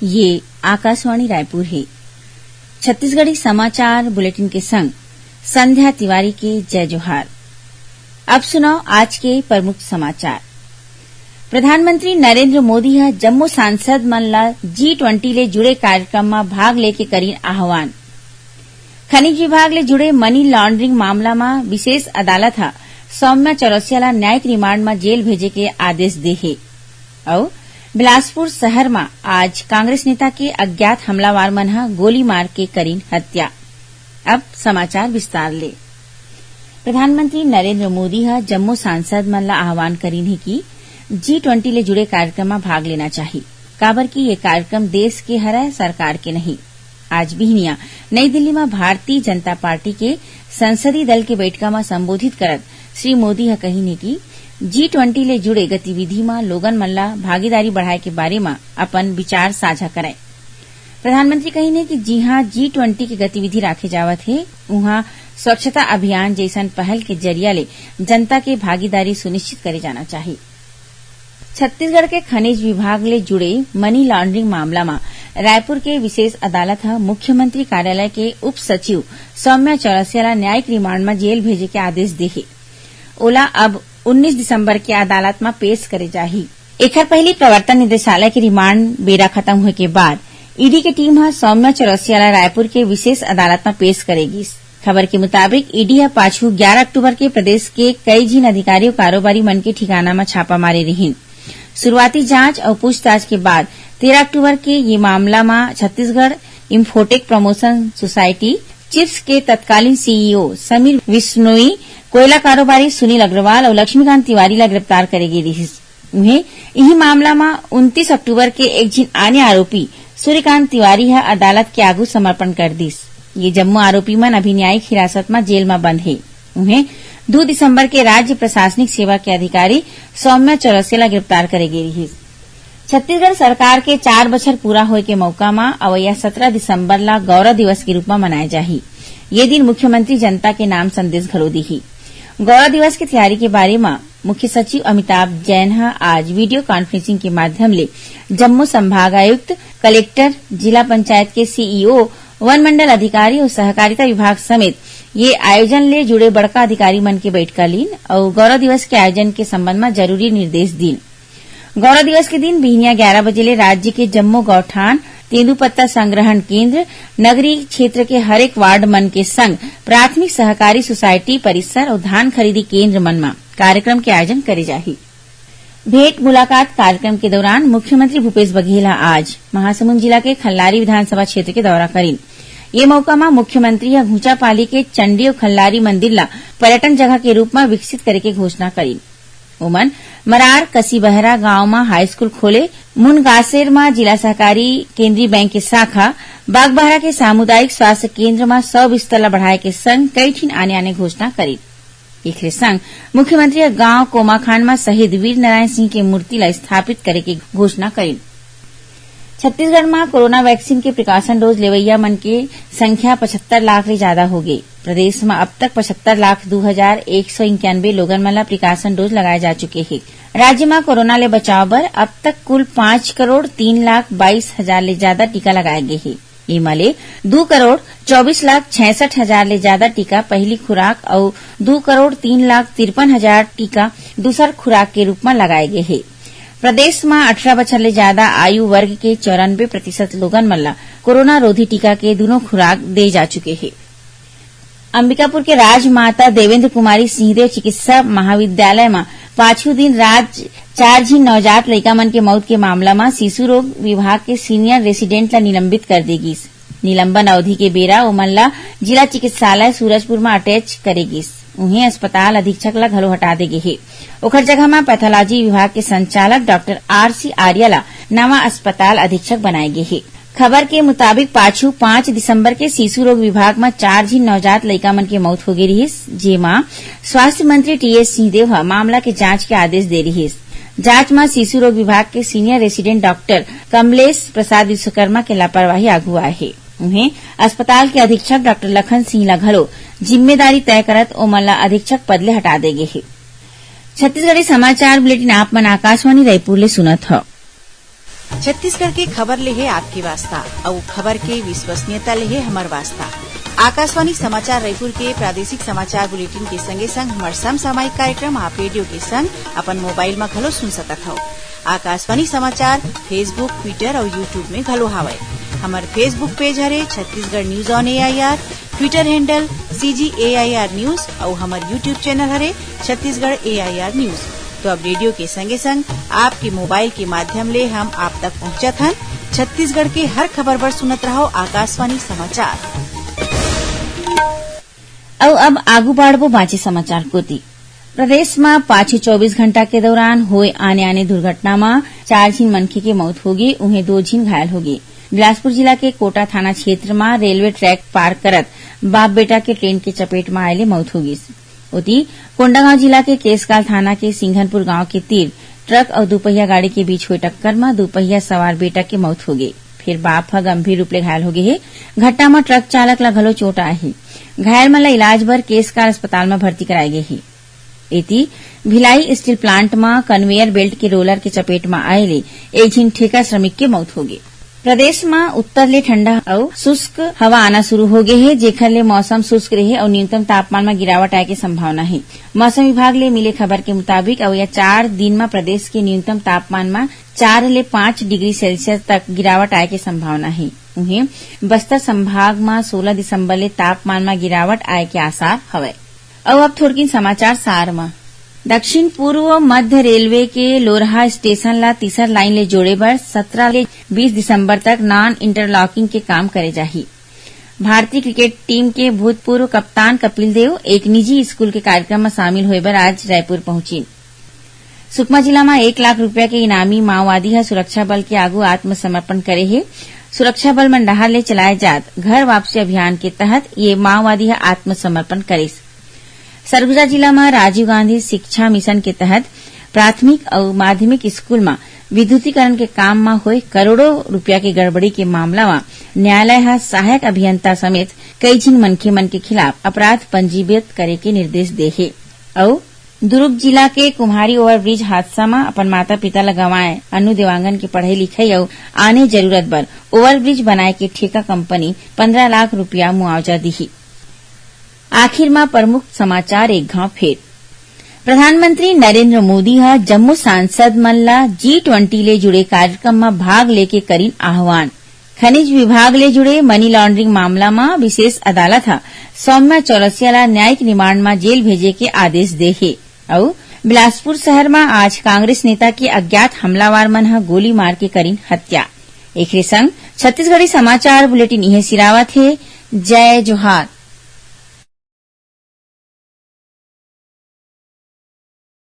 ये आकाशवाणी रायपुर है। छत्तीसगढ़ी समाचार बुलेटिन के संग संध्या तिवारी के जय जोहार। अब सुनाओ आज के प्रमुख समाचार। प्रधानमंत्री नरेंद्र मोदी ह जम्मू सांसद मन ला G20 ले जुड़े कार्यक्रम में भाग लेके करीन आह्वान। खनिज विभाग ले जुड़े मनी लॉन्ड्रिंग मामला में विशेष अदालत ह सौम्या चौरसिया ला न्यायिक रिमांड में जेल भेजे के आदेश दे हे। और बिलासपुर शहर में आज कांग्रेस नेता के अज्ञात हमलावर मन ह गोली मार के करीन हत्या। अब समाचार विस्तार ले। प्रधानमंत्री नरेंद्र मोदी ह जम्मू सांसद मन ला आह्वान करीन है कि G20 ले जुड़े कार्यक्रम में भाग लेना चाहिए, काबर की ये कार्यक्रम देश के हरय, सरकार के नहीं। आज बिहनिया नई दिल्ली में भारतीय जनता पार्टी के संसदीय दल के बैठका में संबोधित करत श्री मोदी ह कहीन है कि G20 ले जुड़े गतिविधि में लोगन मन ला भागीदारी बढ़ाए के बारे में अपन विचार साझा करें। प्रधानमंत्री कहीन है कि जी हां G20 की गतिविधि राखे जावत है, उहाँ स्वच्छता अभियान जैसन पहल के जरिया ले जनता के भागीदारी सुनिश्चित करे जाना चाहिए। छत्तीसगढ़ के खनिज विभाग ले जुड़े मनी लॉन्ड्रिंग मामला में रायपुर के विशेष अदालत ह मुख्यमंत्री कार्यालय के उप सचिव सौम्या चौरसिया ला न्यायिक रिमांड में जेल भेजे के आदेश दे हे। ओला अब 19 दिसंबर के अदालत में पेश करे जाही। एकर पहली प्रवर्तन निदेशालय के रिमांड बेरा खत्म हुए के बाद ईडी की टीम ह सौम्या चौरसिया ला रायपुर के विशेष अदालत में पेश करेगी। खबर के मुताबिक ईडी ह पाछू 11 अक्टूबर के प्रदेश के कई जिन अधिकारियों कारोबारी मन के ठिकाना में छापा मारे रहीन। शुरुआती जांच और पूछताछ के बाद 13 अक्टूबर के ये मामला में Chhattisgarh infotech promotion society chips के तत्कालीन सीईओ समीर विश्नोई, कोयला कारोबारी सुनील अग्रवाल और लक्ष्मीकांत तिवारी ला गिरफ्तार करेगी रहीस। उन्हें यही मामला में 29 अक्टूबर के एक जिन अन्य आरोपी सूर्यकांत तिवारी है अदालत के आगू समर्पण कर दीस। ये जम्मू आरोपी मन अभी न्यायिक हिरासत में जेल में बंद है। उन्हें 2 दिसंबर के राज्य प्रशासनिक सेवा के अधिकारी सौम्या चौरसिया ला गिरफ्तार करेगी रहीस। छत्तीसगढ़ सरकार के 4 बछर पूरा होए के मौका में अवैया 17 दिसंबर ला गौरव दिवस के रूप में मनाए जाही। ये दिन मुख्यमंत्री जनता के नाम संदेश घलो दीही। गौरव दिवस की तैयारी के बारे में मुख्य सचिव अमिताभ जैन ह आज वीडियो कॉन्फ्रेंसिंग के माध्यम ले जम्मू संभागायुक्त, कलेक्टर, जिला पंचायत के सीईओ, वन मंडल अधिकारी और सहकारिता विभाग समेत ये आयोजन ले जुड़े बड़का अधिकारी मन के बैठका लीन और गौरव दिवस के आयोजन के संबंध में जरूरी निर्देश दीन। गौरव दिवस के दिन बिहनिया 11 बजे ले राज्य के जम्मू गौठान, तेंदुपत्ता संग्रहण केंद्र, नगरीय क्षेत्र के हरेक वार्ड मन के संग प्राथमिक सहकारी सोसाइटी परिसर और धान खरीदी केंद्र मन में कार्यक्रम के आयोजन करे जाही। भेंट मुलाकात कार्यक्रम के दौरान मुख्यमंत्री भूपेश बघेल आज महासमुंद जिला के खल्लारी विधानसभा क्षेत्र के दौरा करीन। ये मौका में मुख्यमंत्री घुंचापाली के चंडी और खल्लारी मंदिर ला पर्यटन जगह के रूप में विकसित करे के घोषणा करीन। उमन मरार कसीबहरा गांव में हाई स्कूल खोले, मुनगासेर में जिला सहकारी केंद्रीय बैंक के शाखा, बागबहरा के सामुदायिक स्वास्थ्य केंद्र में 100 बिस्तर ला बढ़ाए के संग कई ठिन आने घोषणा करीन। एकरे संग मुख्यमंत्री गांव कोमाखान में शहीद वीर नारायण सिंह के मूर्ति ला स्थापित करे के घोषणा करीन। छत्तीसगढ़ में कोरोना वैक्सीन के प्रिकॉशन डोज लेवैया मन के संख्या 75 लाख ले ज्यादा हो गई। प्रदेश में अब तक 75,02,191 लोगन मन ला प्रिकॉशन डोज लगाए जा चुके हैं। राज्य में कोरोना ले बचाव बर अब तक कुल 5,03,22,000 ले ज्यादा टीका लगाए गए हैं। इमा ले 2,24,66,000 ले ज्यादा टीका पहली खुराक और 2,03,53,000 टीका दूसर खुराक के रूप में लगाए गए हैं। प्रदेश में 18 बछर ले ज्यादा आयु वर्ग के 94% लोगन मन ला कोरोना रोधी टीका के दोनों खुराक दे जा चुके हैं। अंबिकापुर के राजमाता देवेंद्र कुमारी सिंहदेव चिकित्सा महाविद्यालय में 5वें दिन रात 4 झीन नवजात लड़का मन के मौत के मामला में शिशु रोग विभाग के सीनियर रेसिडेंट ला निलंबित कर देगी। निलंबन अवधि के बेरा ओमन ला जिला चिकित्सालय सूरजपुर में अटैच करेगी। उन्हें अस्पताल अधीक्षक ला घलो हटा देगे है। ओखर जगह में पैथोलॉजी विभाग के संचालक डॉक्टर RC आर्या ला नवा अस्पताल अधीक्षक बनाए गए है। खबर के मुताबिक पाछू 5 दिसंबर के शिशु रोग विभाग में 4 झीन नवजात लड़का मन के मौत हो गई रही, जेमा स्वास्थ्य मंत्री TS सिंहदेव मामला के जांच के आदेश दे रही। जांच में शिशु रोग विभाग के सीनियर रेसिडेंट डॉक्टर कमलेश प्रसाद विश्वकर्मा के लापरवाही आगू आए है। उन्हें अस्पताल के अधीक्षक डॉक्टर लखन सिंह ला घलो जिम्मेदारी तय करत ओमन ला अधीक्षक पद ले हटा देगे है। छत्तीसगढ़ी समाचार बुलेटिन आप मन आकाशवाणी रायपुर ले सुनत हो। छत्तीसगढ़ के खबर ले है आपके वास्ता और खबर के विश्वसनीयता ले है हमार वास्ता। आकाशवाणी समाचार रायपुर के प्रादेशिक समाचार बुलेटिन के संगे संग हमार समसामयिक कार्यक्रम आप रेडियो के संग अपन मोबाइल में घलो सुन सकत हो। आकाशवाणी समाचार फेसबुक, ट्विटर और यूट्यूब में घलो हावय। हमार फेसबुक पेज हरे Chhattisgarh news on AIR, Twitter handle CGAIR news और हमार यूट्यूब चैनल हरे छत्तीसगढ़ AIR न्यूज। तो अब रेडियो के संगे संग आपके मोबाइल के माध्यम ले हम आप तक पहुंचत हन। छत्तीसगढ़ के हर खबर बर सुनत रहो आकाशवाणी समाचार। अब आगू बाढ़बो बाँचे समाचार कोती। प्रदेश में पाछे 24 घंटा के दौरान होए आने दुर्घटना में 4 झीन मनखे के मौत होगी, उन्हें 2 झीन घायल होगी। बिलासपुर जिला के कोटा थाना क्षेत्र में रेलवे ट्रैक पार करत बाप बेटा के ट्रेन के चपेट में आये मौत होगी। उती कोंडागांव जिला के केसकाल थाना के सिंघनपुर गांव के तीर ट्रक और दुपहिया गाड़ी के बीच हुई टक्कर में दुपहिया सवार बेटा के मौत हो गई। फिर बाप ह गंभीर रूप ले घायल हो गए है। घटना में ट्रक चालक ला घलो चोट आए है। घायल मन ला इलाज बर केसकाल अस्पताल में भर्ती कराए गए है। एती भिलाई स्टील प्लांट में कन्वेयर बेल्ट के रोलर के चपेट में आए ले 1 झीन ठेका श्रमिक के मौत हो गई। प्रदेश में उत्तर ले ठंडा और शुष्क हवा आना शुरू हो गए है, जेखर ले मौसम शुष्क रहे और न्यूनतम तापमान में गिरावट आए के संभावना है। मौसम विभाग ले मिले खबर के मुताबिक अब यह 4 दिन में प्रदेश के न्यूनतम तापमान में 4 ले 5 डिग्री सेल्सियस तक गिरावट आए के संभावना है। उन्हें बस्तर संभाग में 16 दिसंबर ले तापमान में गिरावट आए के आसार हवे। अब थोड़किन समाचार सार में दक्षिण पूर्व मध्य रेलवे के लोरहा स्टेशन ला तीसर लाइन ले जोड़े बर 17 ले 20 दिसंबर तक नॉन इंटरलॉकिंग के काम करे जाही। भारतीय क्रिकेट टीम के भूतपूर्व कप्तान कपिल देव एक निजी स्कूल के कार्यक्रम में शामिल होए बर आज रायपुर पहुंची। सुकमा जिला में 1 लाख रुपया के इनामी माओवादी है सुरक्षा बल के आगू आत्मसमर्पण करे है। सुरक्षा बल मंडाहार ले चलाए जात घर वापसी अभियान के तहत ये माओवादी है आत्मसमर्पण करे। सरगुजा जिला में राजीव गांधी शिक्षा मिशन के तहत प्राथमिक और माध्यमिक स्कूल में विद्युतीकरण के काम में हुए करोड़ों रुपया के गड़बड़ी के मामला में न्यायालय हा सहायक अभियंता समेत कई झीन मनखे मन के खिलाफ अपराध पंजीबद्ध करे के निर्देश दे है। और दुर्ग जिला के कुम्हारी ओवरब्रिज हादसा में अपन माता पिता ला गंवाए अनु देवांगन के पढ़ाई लिखाई और आने जरूरत बर ओवरब्रिज बनाए के ठेका कंपनी 15 लाख रुपया मुआवजा दी। आखिर में प्रमुख समाचार एक घाव फेर। प्रधानमंत्री नरेंद्र मोदी हा जम्मू सांसद मन ला G20 ले जुड़े कार्यक्रम में भाग लेके करीन आह्वान। खनिज विभाग ले जुड़े मनी लॉन्ड्रिंग मामला में विशेष अदालत हा सौम्या चौरसिया ला न्यायिक रिमांड में जेल भेजे के आदेश दे है। और बिलासपुर शहर में आज कांग्रेस नेता के अज्ञात हमलावर मन हा गोली मार के करीन हत्या। एक संग छत्तीसगढ़ी समाचार बुलेटिन इहे सिरावत है। जय जोहार।